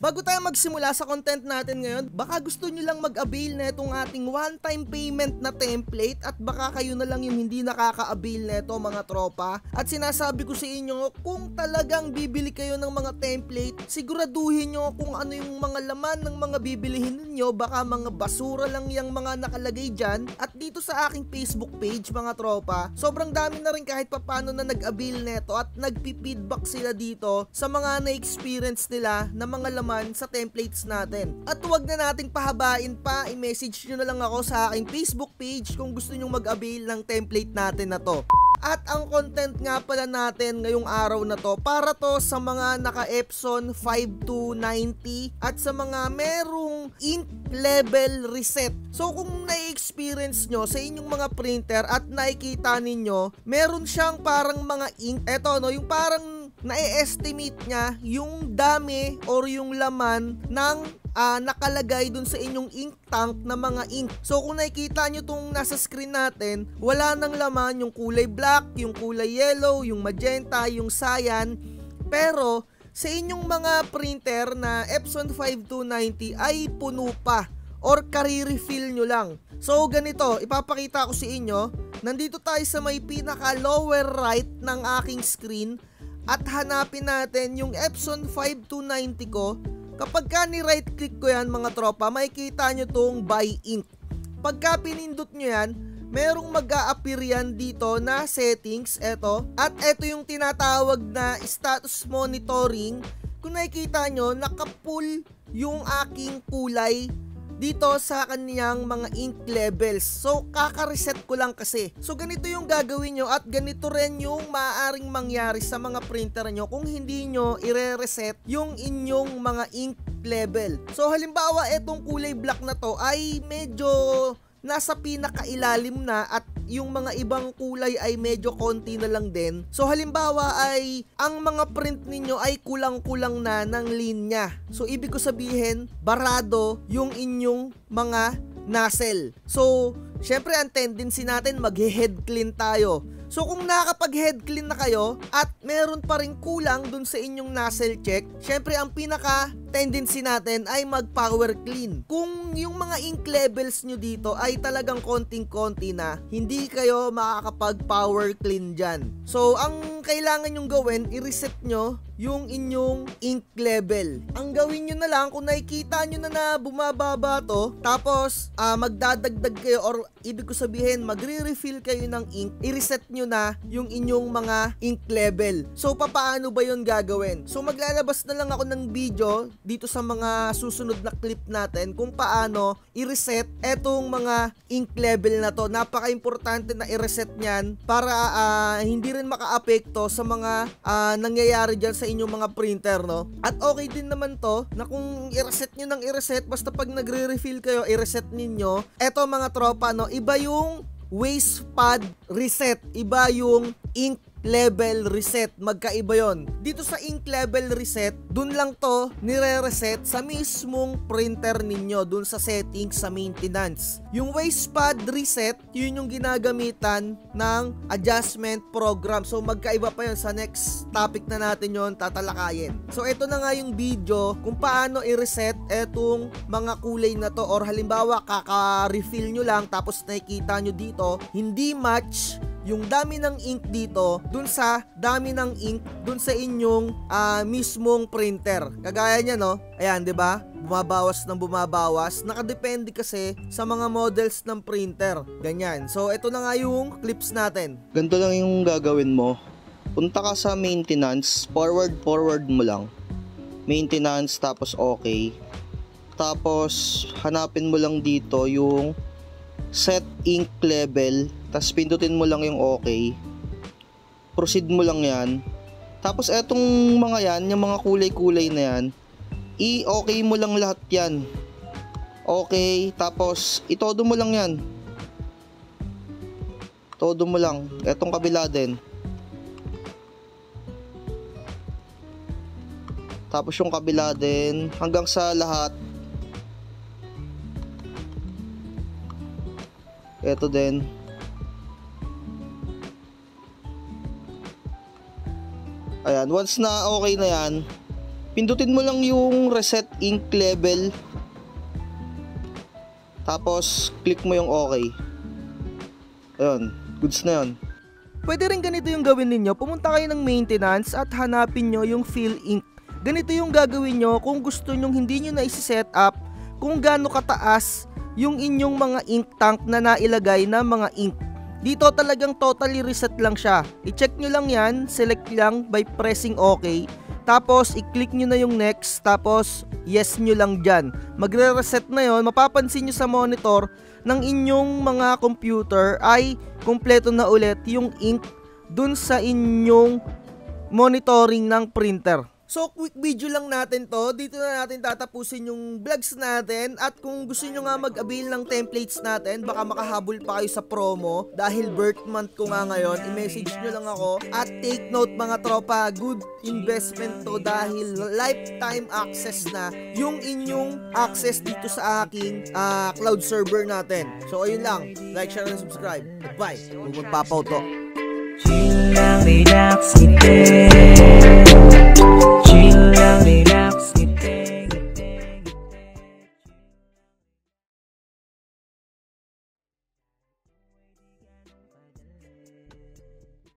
Bago tayo magsimula sa content natin ngayon, baka gusto nyo lang mag-avail na itong ating one-time payment na template at baka kayo na lang yung hindi nakaka-avail na ito mga tropa. At sinasabi ko sa inyo, kung talagang bibili kayo ng mga template, siguraduhin nyo kung ano yung mga laman ng mga bibilihin ninyo, baka mga basura lang yung mga nakalagay dyan. At dito sa aking Facebook page mga tropa, sobrang dami na rin kahit papano na nag-avail na ito at nagpi-feedback sila dito sa mga na-experience nila na mga laman sa templates natin. At huwag na nating pahabain pa, i-message nyo na lang ako sa aking Facebook page kung gusto nyo mag-avail ng template natin na to. At ang content nga pala natin ngayong araw na to, para to sa mga naka-Epson 5290 at sa mga merong ink level reset. So kung na-experience nyo sa inyong mga printer at nakikita ninyo, meron siyang parang mga ink, eto no, yung parang na-estimate niya yung dami or yung laman ng nakalagay dun sa inyong ink tank na mga ink. So kung nakikita nyo itong nasa screen natin, wala nang laman yung kulay black, yung kulay yellow, yung magenta, yung cyan. Pero sa inyong mga printer na Epson 5290 ay puno pa or kare-refill nyo lang. So ganito, ipapakita ko sa inyo. Nandito tayo sa may pinaka lower right ng aking screen at hanapin natin yung Epson 5290 ko. Kapag ka ni-right click ko yan mga tropa, makikita nyo tong buy ink. Pagka pinindot nyo yan, merong mag-a-appear yan dito na settings, eto. At eto yung tinatawag na status monitoring. Kung nakikita nyo, naka-full yung aking kulay dito sa kaniyang mga ink levels. So kaka-reset ko lang kasi. So ganito yung gagawin nyo at ganito rin yung maaaring mangyari sa mga printer nyo kung hindi nyo ire-reset yung inyong mga ink level. So halimbawa etong kulay black na to ay medyo nasa pinakailalim na at yung mga ibang kulay ay medyo konti na lang din. So halimbawa ay ang mga print ninyo ay kulang-kulang na ng linya. So ibig ko sabihin, barado yung inyong mga nozzle. So syempre ang tendency natin mag-head clean tayo. So kung nakakapag-head clean na kayo at meron pa ring kulang dun sa inyong nozzle check, syempre ang pinaka tendency natin ay mag-power clean. Kung yung mga ink levels nyo dito ay talagang konting-konti na, hindi kayo makakapag-power clean dyan. So ang kailangan nyong gawin, i-reset nyo yung inyong ink level. Ang gawin nyo na lang, kung nakikita nyo na bumababa to, tapos magdadagdag kayo or ibig ko sabihin magre-refill kayo ng ink, i-reset nyo na yung inyong mga ink level. So papaano ba yun gagawin? So maglalabas na lang ako ng video dito sa mga susunod na clip natin kung paano i-reset etong mga ink level na to. Napaka-importante na i-reset nyan para hindi rin maka-apekto sa mga nangyayari dyan sa inyong mga printer, no? At okay din naman to na kung i-reset nyo ng i-reset, basta pag nagre-refill kayo, i-reset ninyo. Eto mga tropa, no? Iba yung waste pad reset, iba yung ink level reset, magkaiba yon. Dito sa ink level reset, dun lang to nire-reset sa mismong printer ninyo, dun sa settings sa maintenance. Yung waste pad reset, yun yung ginagamitan ng adjustment program. So magkaiba pa yon, sa next topic na natin yon tatalakayin. So ito na nga yung video kung paano i-reset etong mga kulay na to, or halimbawa kaka-refill nyo lang tapos nakikita nyo dito hindi match yung dami ng ink dito dun sa dami ng ink dun sa inyong mismong printer. Kagaya niya, no? Ayan, 'di ba? Bumabawas ng bumabawas. Nakadepende kasi sa mga models ng printer. Ganyan. So ito na nga yung clips natin. Ganito lang yung gagawin mo. Punta ka sa maintenance, forward mo lang. Maintenance, tapos okay. Tapos hanapin mo lang dito yung set ink level, tapos pindutin mo lang yung okay. Proceed mo lang yan. Tapos etong mga yan, yung mga kulay-kulay na yan, i-okay mo lang lahat yan. Okay, tapos itodo mo lang yan. Todo mo lang. Etong kabila din. Tapos yung kabila din, hanggang sa lahat. Ito din. Ayan, once na okay na yan, Pindutin mo lang yung reset ink level. Tapos, click mo yung okay. Ayun, goods na yun. Pwede rin ganito yung gawin ninyo. Pumunta kayo ng maintenance at hanapin nyo yung fill ink. Ganito yung gagawin nyo kung gusto nyo hindi nyo na isi-set up kung gaano kataas yung inyong mga ink tank na nailagay na mga ink. Dito talagang totally reset lang siya. I-check nyo lang yan, select lang by pressing OK. Tapos, i-click nyo na yung next, tapos, yes nyo lang dyan. Magre-reset na yon. Mapapansin nyo sa monitor ng inyong mga computer ay kumpleto na ulit yung ink dun sa inyong monitoring ng printer. So, quick video lang natin to. Dito na natin tatapusin yung vlogs natin. At kung gusto nyo nga mag-avail ng templates natin, baka makahabol pa kayo sa promo. Dahil birth month ko nga ngayon, i-message nyo lang ako. At take note mga tropa, good investment to dahil lifetime access na yung inyong access dito sa aking cloud server natin. So, ayun lang. Like, share, and subscribe. Bye! Huwag magpapaw to. Chill lang, relax, ngiti.